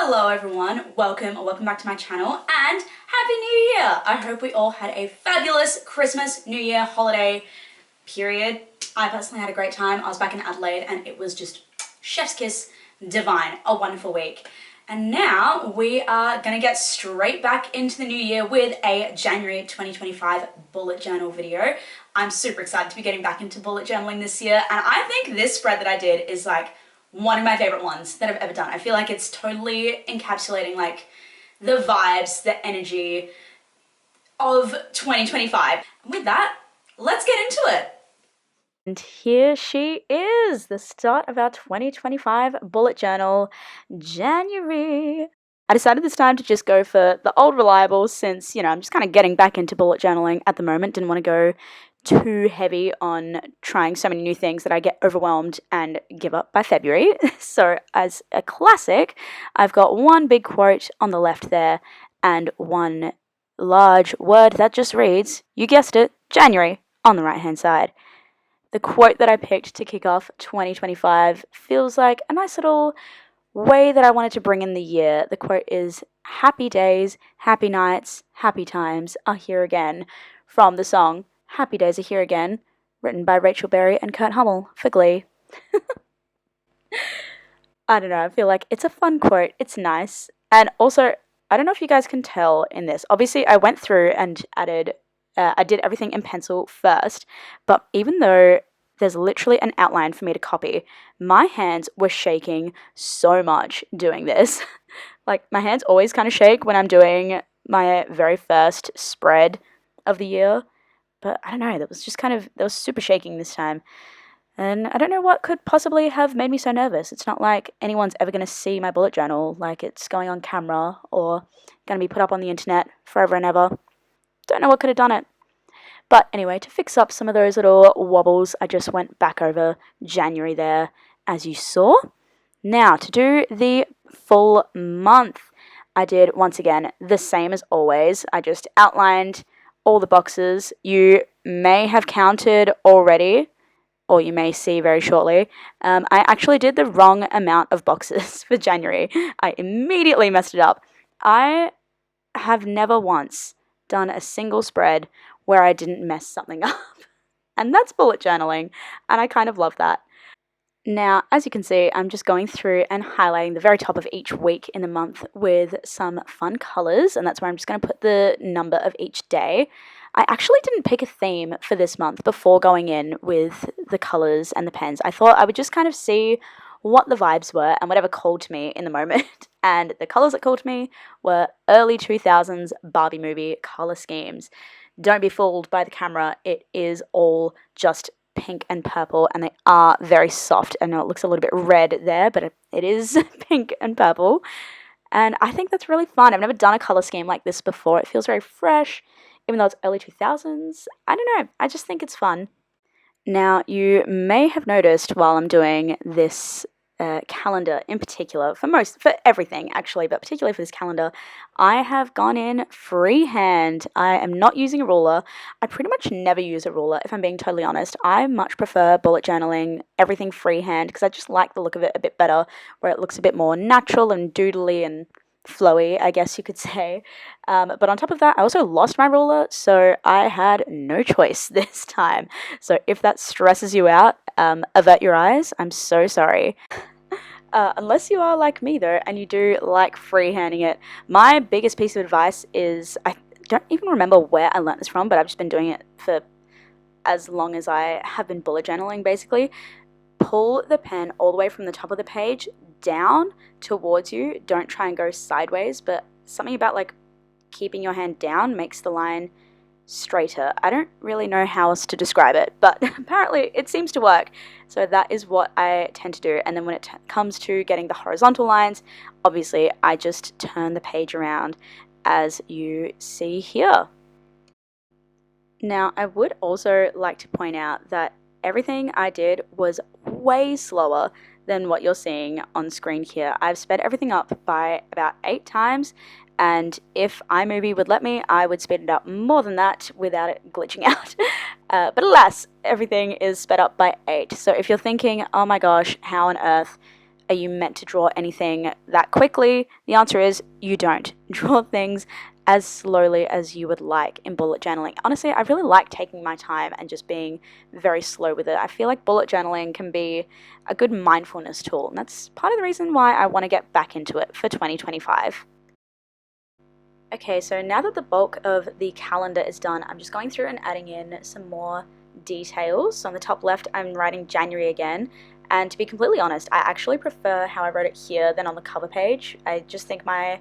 Hello everyone, welcome back to my channel and Happy New Year! I hope we all had a fabulous Christmas, New Year, holiday period. I personally had a great time. I was back in Adelaide and it was just chef's kiss divine, a wonderful week. And now we are gonna get straight back into the new year with a January 2025 bullet journal video. I'm super excited to be getting back into bullet journaling this year, and I think this spread that I did is like one of my favorite ones that I've ever done. I feel like it's totally encapsulating like the vibes, the energy of 2025. With that, let's get into it. And here she is, the start of our 2025 bullet journal, January. I decided this time to just go for the old reliables since, I'm just kind of getting back into bullet journaling at the moment. Didn't want to go too heavy on trying so many new things that I get overwhelmed and give up by February. So as a classic, I've got one big quote on the left there and one large word that just reads, you guessed it, January, on the right hand side. The quote that I picked to kick off 2025 feels like a nice little way that I wanted to bring in the year. The quote is, happy days, happy nights, happy times are here again, from the song Happy Days Are Here Again, written by Rachel Berry and Kurt Hummel for Glee. I don't know, I feel like it's a fun quote, it's nice, and also, I don't know if you guys can tell in this, obviously I went through and I did everything in pencil first, but even though there's literally an outline for me to copy, my hands were shaking so much doing this. Like, my hands always kind of shake when I'm doing my very first spread of the year, but I don't know, that was super shaking this time. And I don't know what could possibly have made me so nervous. It's not like anyone's ever going to see my bullet journal, like it's going on camera or going to be put up on the internet forever and ever. Don't know what could have done it. But anyway, to fix up some of those little wobbles, I just went back over January there, as you saw. Now, to do the full month, I did, once again, the same as always. I just outlined all the boxes. You may have counted already, or you may see very shortly. I actually did the wrong amount of boxes for January. I immediately messed it up. I have never once done a single spread where I didn't mess something up. And that's bullet journaling, and I kind of love that. Now, as you can see, I'm just going through and highlighting the very top of each week in the month with some fun colours, and that's where I'm just going to put the number of each day. I actually didn't pick a theme for this month before going in with the colours and the pens. I thought I would just kind of see what the vibes were and whatever called to me in the moment. And the colours that called to me were early 2000s Barbie movie colour schemes. Don't be fooled by the camera, it is all just pink and purple, and they are very soft. I know it looks a little bit red there, but it is pink and purple, and I think that's really fun. I've never done a colour scheme like this before. It feels very fresh, even though it's early 2000s. I don't know, I just think it's fun. Now, you may have noticed while I'm doing this calendar in particular, for everything actually, but particularly for this calendar, I have gone in freehand. I am not using a ruler. I pretty much never use a ruler, if I'm being totally honest. I much prefer bullet journaling, everything freehand, because I just like the look of it a bit better, where it looks a bit more natural and doodly and flowy, I guess you could say. But on top of that, I also lost my ruler, so I had no choice this time. So if that stresses you out, avert your eyes. I'm so sorry. Unless you are like me though, and you do like freehanding it, my biggest piece of advice is, I don't even remember where I learnt this from, but I've just been doing it for as long as I have been bullet journaling basically. Pull the pen all the way from the top of the page down towards you. Don't try and go sideways, but something about like keeping your hand down makes the line straighter. I don't really know how else to describe it, but apparently it seems to work. So that is what I tend to do. And then when it comes to getting the horizontal lines, obviously I just turn the page around as you see here. Now, I would also like to point out that everything I did was way slower than what you're seeing on screen here. I've sped everything up by about 8 times, and if iMovie would let me, I would speed it up more than that without it glitching out. But alas, everything is sped up by 8. So if you're thinking, oh my gosh, how on earth are you meant to draw anything that quickly? The answer is you don't. Draw things as slowly as you would like in bullet journaling. Honestly, I really like taking my time and just being very slow with it. I feel like bullet journaling can be a good mindfulness tool, and that's part of the reason why I want to get back into it for 2025. Okay, so now that the bulk of the calendar is done, I'm just going through and adding in some more details. So on the top left, I'm writing January again. And to be completely honest, I actually prefer how I wrote it here than on the cover page. I just think my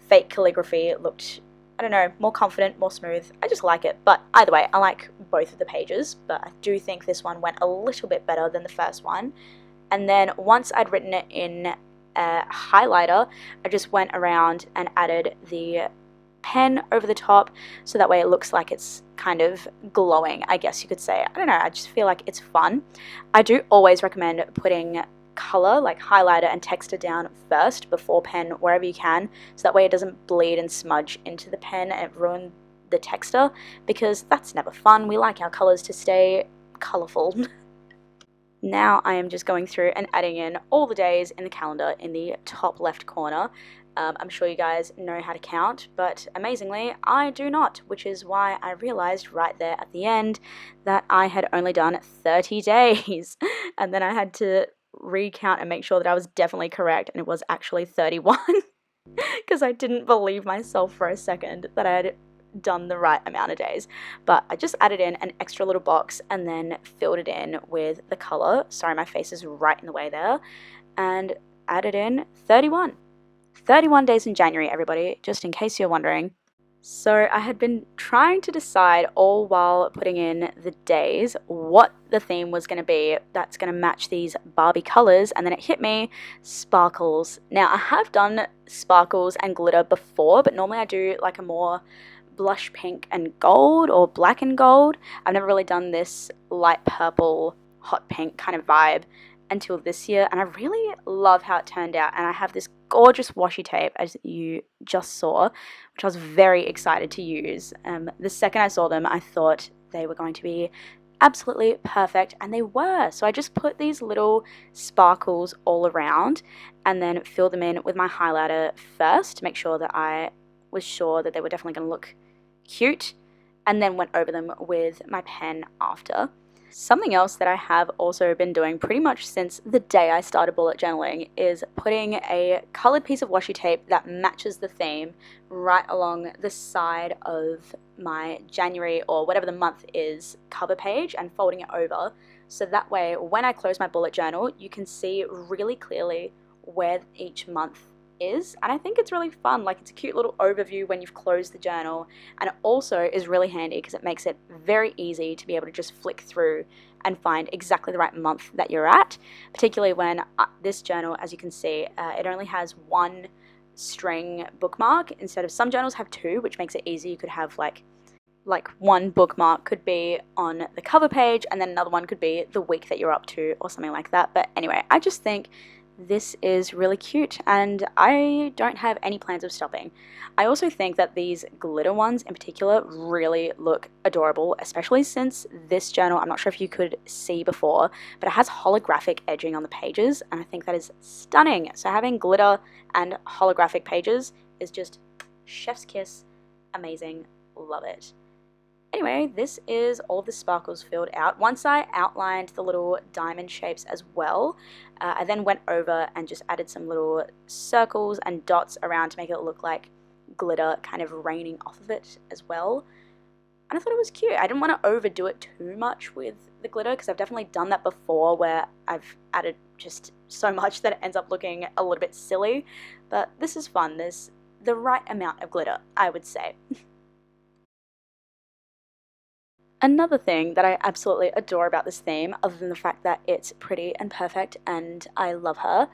fake calligraphy looked, I don't know, more confident, more smooth. I just like it. But either way, I like both of the pages, but I do think this one went a little bit better than the first one. And then once I'd written it in a highlighter, I just went around and added the pen over the top so that way it looks like it's kind of glowing, I guess you could say. I don't know, I just feel like it's fun. I do always recommend putting color like highlighter and texture down first before pen wherever you can, so that way it doesn't bleed and smudge into the pen and ruin the texture, because that's never fun. We like our colors to stay colorful. Now I am just going through and adding in all the days in the calendar in the top left corner. I'm sure you guys know how to count, but amazingly, I do not, which is why I realized right there at the end that I had only done 30 days. And then I had to recount and make sure that I was definitely correct, and it was actually 31 because I didn't believe myself for a second that I had done the right amount of days. But I just added in an extra little box and then filled it in with the color. Sorry, my face is right in the way there. And added in 31. 31 days in January, everybody, just in case you're wondering. So I had been trying to decide all while putting in the days what the theme was going to be that's going to match these Barbie colors, and then it hit me, sparkles. Now I have done sparkles and glitter before, but normally I do like a more blush pink and gold or black and gold. I've never really done this light purple, hot pink kind of vibe until this year, and I really love how it turned out. And I have this gorgeous washi tape, as you just saw, which I was very excited to use. The second I saw them, I thought they were going to be absolutely perfect, and they were. So I just put these little sparkles all around and then filled them in with my highlighter first to make sure that I was sure that they were definitely going to look cute, and then went over them with my pen after. Something else that I have also been doing pretty much since the day I started bullet journaling is putting a colored piece of washi tape that matches the theme right along the side of my January or whatever the month is cover page and folding it over. So that way, when I close my bullet journal, you can see really clearly where each month is. And I think it's really fun. Like, it's a cute little overview when you've closed the journal, and it also is really handy because it makes it very easy to be able to just flick through and find exactly the right month that you're at, particularly when this journal, as you can see, it only has one string bookmark instead of some journals have two, which makes it easy. You could have like one bookmark could be on the cover page, and then another one could be the week that you're up to or something like that. But anyway, I just think this is really cute, and I don't have any plans of stopping. I also think that these glitter ones in particular really look adorable, especially since this journal, I'm not sure if you could see before, but it has holographic edging on the pages, and I think that is stunning. So having glitter and holographic pages is just chef's kiss, amazing, love it. Anyway, this is all of the sparkles filled out. Once I outlined the little diamond shapes as well, I then went over and just added some little circles and dots around to make it look like glitter kind of raining off of it as well. And I thought it was cute. I didn't want to overdo it too much with the glitter because I've definitely done that before where I've added just so much that it ends up looking a little bit silly. But this is fun. There's the right amount of glitter, I would say. Another thing that I absolutely adore about this theme, other than the fact that it's pretty and perfect and I love her,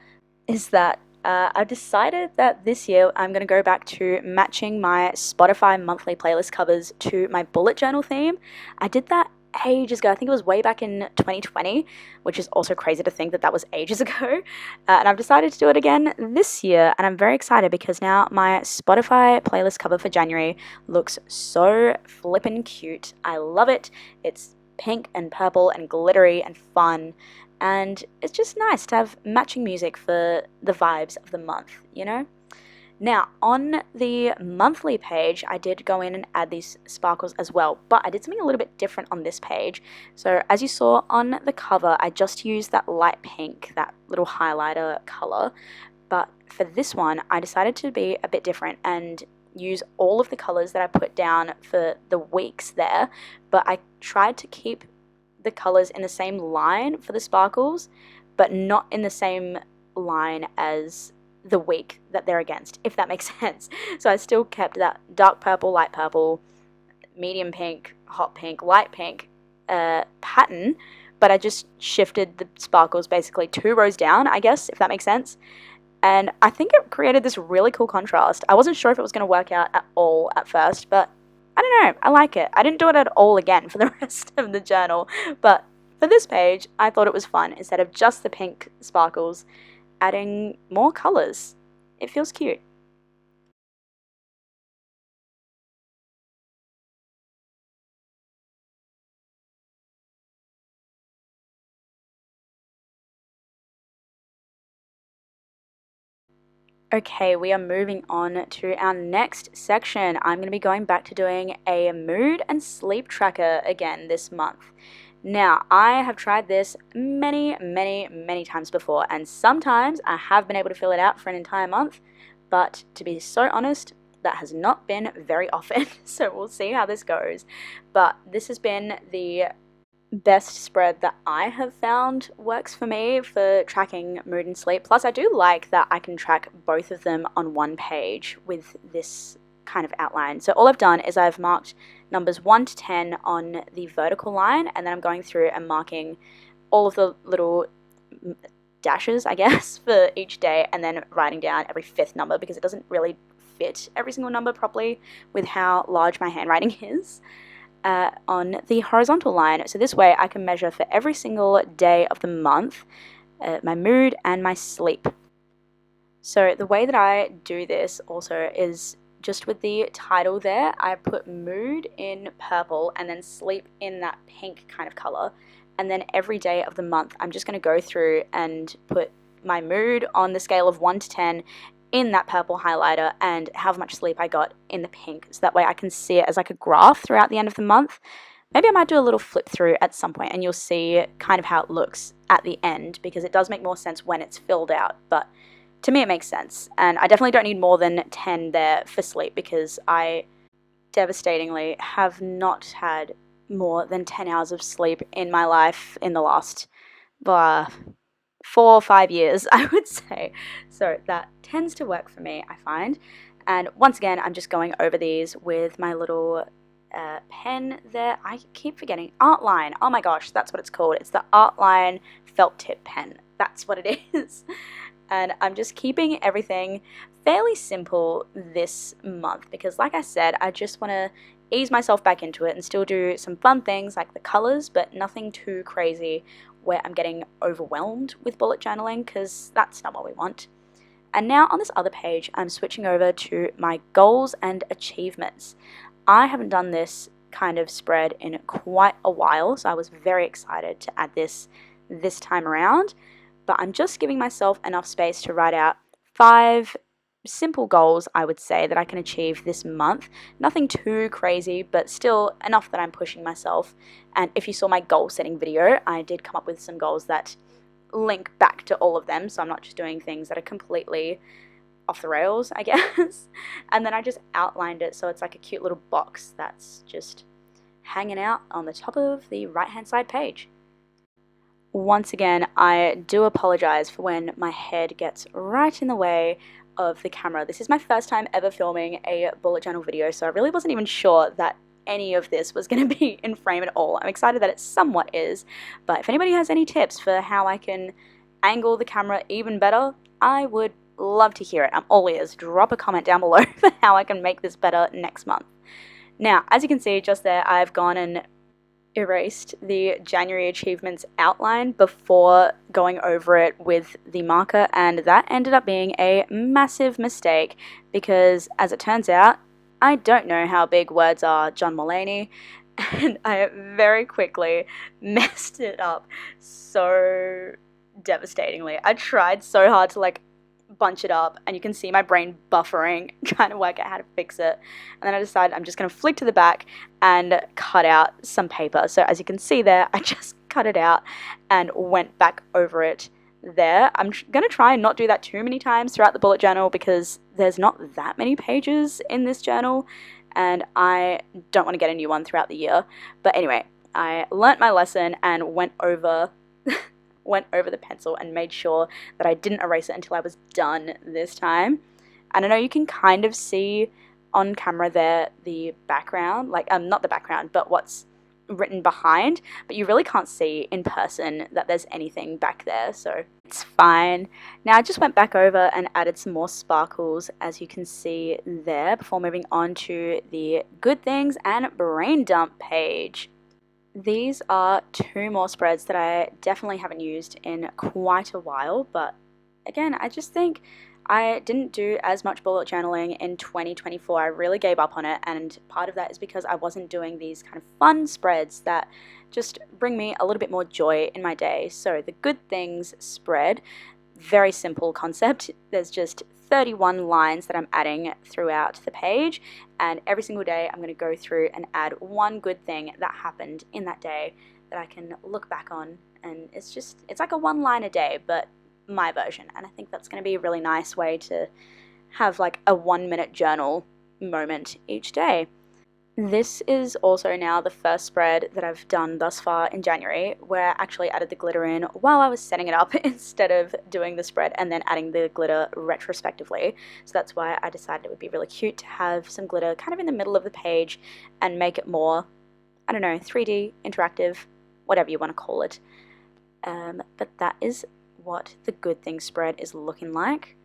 is that I've decided that this year I'm going to go back to matching my Spotify monthly playlist covers to my bullet journal theme. I did that ages ago. I think it was way back in 2020, which is also crazy to think that that was ages ago. And I've decided to do it again this year, and I'm very excited because now my Spotify playlist cover for January looks so flippin' cute. I love it. It's pink and purple and glittery and fun, and it's just nice to have matching music for the vibes of the month, you know? Now, on the monthly page, I did go in and add these sparkles as well, but I did something a little bit different on this page. So as you saw on the cover, I just used that light pink, that little highlighter color, but for this one, I decided to be a bit different and use all of the colors that I put down for the weeks there, but I tried to keep the colors in the same line for the sparkles, but not in the same line as the week that they're against, if that makes sense. So I still kept that dark purple, light purple, medium pink, hot pink, light pink pattern, but I just shifted the sparkles basically 2 rows down, I guess, if that makes sense. And I think it created this really cool contrast. I wasn't sure if it was going to work out at all at first, but I don't know, I like it. I didn't do it at all again for the rest of the journal, but for this page, I thought it was fun. Instead of just the pink sparkles, adding more colors. It feels cute. Okay, we are moving on to our next section. I'm going to be going back to doing a mood and sleep tracker again this month. Now, I have tried this many times before, and sometimes I have been able to fill it out for an entire month, but to be so honest, that has not been very often, so we'll see how this goes. But this has been the best spread that I have found works for me for tracking mood and sleep. Plus, I do like that I can track both of them on one page with this kind of outline. So all I've done is I've marked numbers 1 to 10 on the vertical line, and then I'm going through and marking all of the little dashes, I guess, for each day, and then writing down every 5th number because it doesn't really fit every single number properly with how large my handwriting is. On the horizontal line. So this way I can measure for every single day of the month my mood and my sleep. So the way that I do this also is just with the title there, I put mood in purple and then sleep in that pink kind of color. And then every day of the month, I'm just going to go through and put my mood on the scale of 1 to 10 in that purple highlighter and how much sleep I got in the pink. So that way I can see it as like a graph throughout the end of the month. Maybe I might do a little flip through at some point and you'll see kind of how it looks at the end, because it does make more sense when it's filled out. But to me, it makes sense. And I definitely don't need more than 10 there for sleep, because I devastatingly have not had more than 10 hours of sleep in my life in the last 4 or 5 years, I would say. So that tends to work for me, I find. And once again, I'm just going over these with my little pen there. I keep forgetting. Artline. Oh my gosh, that's what it's called. It's the Artline felt tip pen. That's what it is. And I'm just keeping everything fairly simple this month because, like I said, I just want to ease myself back into it and still do some fun things like the colors, but nothing too crazy where I'm getting overwhelmed with bullet journaling, because that's not what we want. And now on this other page, I'm switching over to my goals and achievements. I haven't done this kind of spread in quite a while, so I was very excited to add this time around. But I'm just giving myself enough space to write out 5 simple goals, I would say, that I can achieve this month. Nothing too crazy, but still enough that I'm pushing myself. And if you saw my goal setting video, I did come up with some goals that link back to all of them, so I'm not just doing things that are completely off the rails, I guess. And then I just outlined it so it's like a cute little box that's just hanging out on the top of the right hand side page. Once again, I do apologize for when my head gets right in the way of the camera. This is my first time ever filming a bullet journal video, so I really wasn't even sure that any of this was going to be in frame at all. I'm excited that it somewhat is, but if anybody has any tips for how I can angle the camera even better, I would love to hear it. I'm all ears. Drop a comment down below for how I can make this better next month. Now, as you can see just there, I've gone and erased the January achievements outline before going over it with the marker, and that ended up being a massive mistake because, as it turns out, I don't know how big words are, John Mulaney, and I very quickly messed it up so devastatingly. I tried so hard to like bunch it up, and you can see my brain buffering trying to work out how to fix it. And then I decided I'm just going to flick to the back and cut out some paper. So as you can see there, I just cut it out and went back over it there. I'm going to try and not do that too many times throughout the bullet journal because there's not that many pages in this journal, and I don't want to get a new one throughout the year. But anyway, I learnt my lesson and went over the pencil and made sure that I didn't erase it until I was done this time. And I know you can kind of see on camera there the background, like not the background, but what's written behind, but you really can't see in person that there's anything back there, so it's fine. Now I just went back over and added some more sparkles, as you can see there, before moving on to the good things and brain dump page. These are two more spreads that I definitely haven't used in quite a while, but again, I just think I didn't do as much bullet journaling in 2024. I really gave up on it, and part of that is because I wasn't doing these kind of fun spreads that just bring me a little bit more joy in my day. So the good things spread, very simple concept. There's just 31 lines that I'm adding throughout the page, and every single day I'm going to go through and add one good thing that happened in that day that I can look back on, and it's like a one line a day, but my version. And I think that's going to be a really nice way to have like a 1-minute journal moment each day. This is also now the first spread that I've done thus far in January where I actually added the glitter in while I was setting it up instead of doing the spread and then adding the glitter retrospectively. So that's why I decided it would be really cute to have some glitter kind of in the middle of the page and make it more, I don't know, 3D, interactive, whatever you want to call it. But that is what the good things spread is looking like.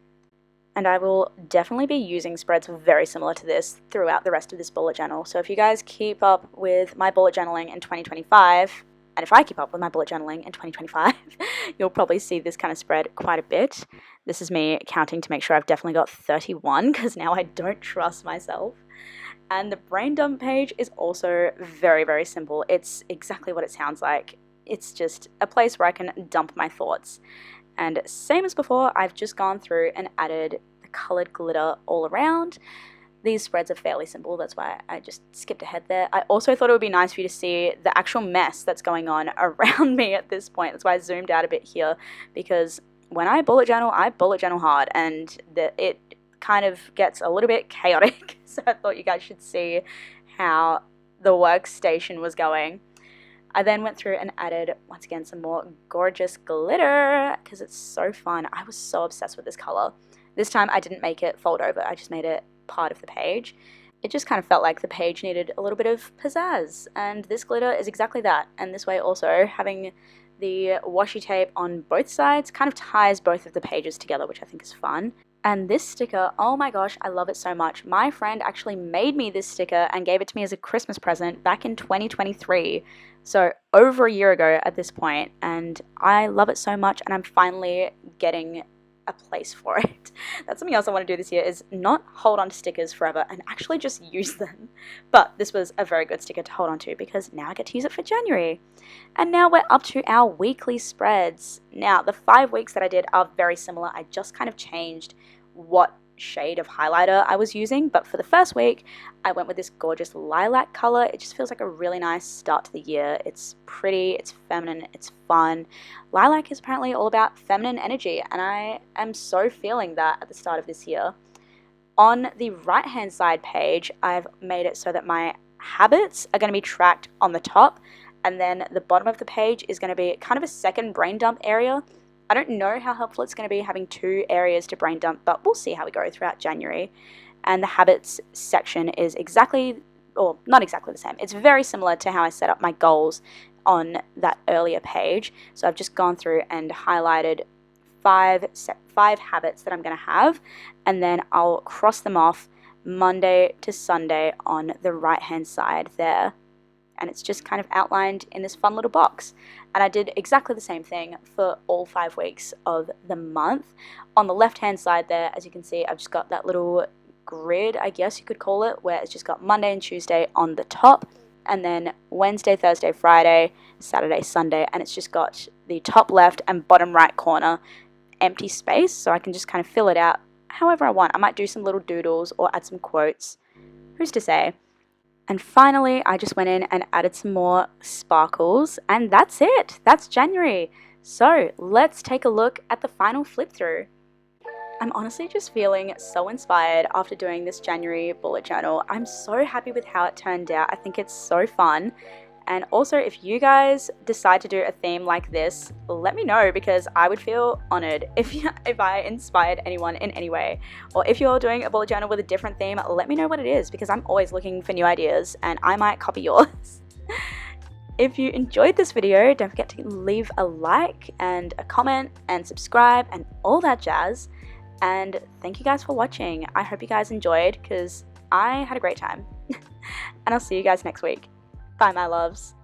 And I will definitely be using spreads very similar to this throughout the rest of this bullet journal. So if you guys keep up with my bullet journaling in 2025, and if I keep up with my bullet journaling in 2025, you'll probably see this kind of spread quite a bit. This is me counting to make sure I've definitely got 31, because now I don't trust myself. And the brain dump page is also very, very simple. It's exactly what it sounds like. It's just a place where I can dump my thoughts. And same as before, I've just gone through and added the coloured glitter all around. These spreads are fairly simple, that's why I just skipped ahead there. I also thought it would be nice for you to see the actual mess that's going on around me at this point. That's why I zoomed out a bit here, because when I bullet journal hard, and it kind of gets a little bit chaotic. So I thought you guys should see how the workstation was going. I then went through and added, once again, some more gorgeous glitter because it's so fun. I was so obsessed with this color. This time I didn't make it fold over. I just made it part of the page. It just kind of felt like the page needed a little bit of pizzazz, and this glitter is exactly that. And this way also, having the washi tape on both sides kind of ties both of the pages together, which I think is fun. And this sticker, oh my gosh, I love it so much. My friend actually made me this sticker and gave it to me as a Christmas present back in 2023. So over a year ago at this point, and I love it so much, and I'm finally getting a place for it. That's something else I want to do this year, is not hold on to stickers forever and actually just use them. But this was a very good sticker to hold on to because now I get to use it for January. And now we're up to our weekly spreads. Now the 5 weeks that I did are very similar. I just kind of changed what shade of highlighter I was using, but for the first week I went with this gorgeous lilac color. It just feels like a really nice start to the year. It's pretty, it's feminine, it's fun. Lilac is apparently all about feminine energy, and I am so feeling that at the start of this year. On the right hand side page, I've made it so that my habits are going to be tracked on the top, and then the bottom of the page is going to be kind of a second brain dump area. I don't know how helpful it's going to be having 2 areas to brain dump, but we'll see how we go throughout January. And the habits section is exactly, or not exactly the same. It's very similar to how I set up my goals on that earlier page. So I've just gone through and highlighted 5 habits that I'm going to have, and then I'll cross them off Monday to Sunday on the right hand side there. And it's just kind of outlined in this fun little box. And I did exactly the same thing for all 5 weeks of the month. On the left hand side there, as you can see, I've just got that little grid, I guess you could call it, where it's just got Monday and Tuesday on the top. and then Wednesday, Thursday, Friday, Saturday, Sunday, and it's just got the top left and bottom right corner empty space, so I can just kind of fill it out however I want. I might do some little doodles or add some quotes. Who's to say? And finally, I just went in and added some more sparkles, and that's it. That's January. So let's take a look at the final flip through. I'm honestly just feeling so inspired after doing this January bullet journal. I'm so happy with how it turned out. I think it's so fun. And also, if you guys decide to do a theme like this, let me know, because I would feel honored if I inspired anyone in any way. Or if you're doing a bullet journal with a different theme, let me know what it is, because I'm always looking for new ideas and I might copy yours. If you enjoyed this video, don't forget to leave a like and a comment and subscribe and all that jazz. And thank you guys for watching. I hope you guys enjoyed, because I had a great time. And I'll see you guys next week. Bye, my loves.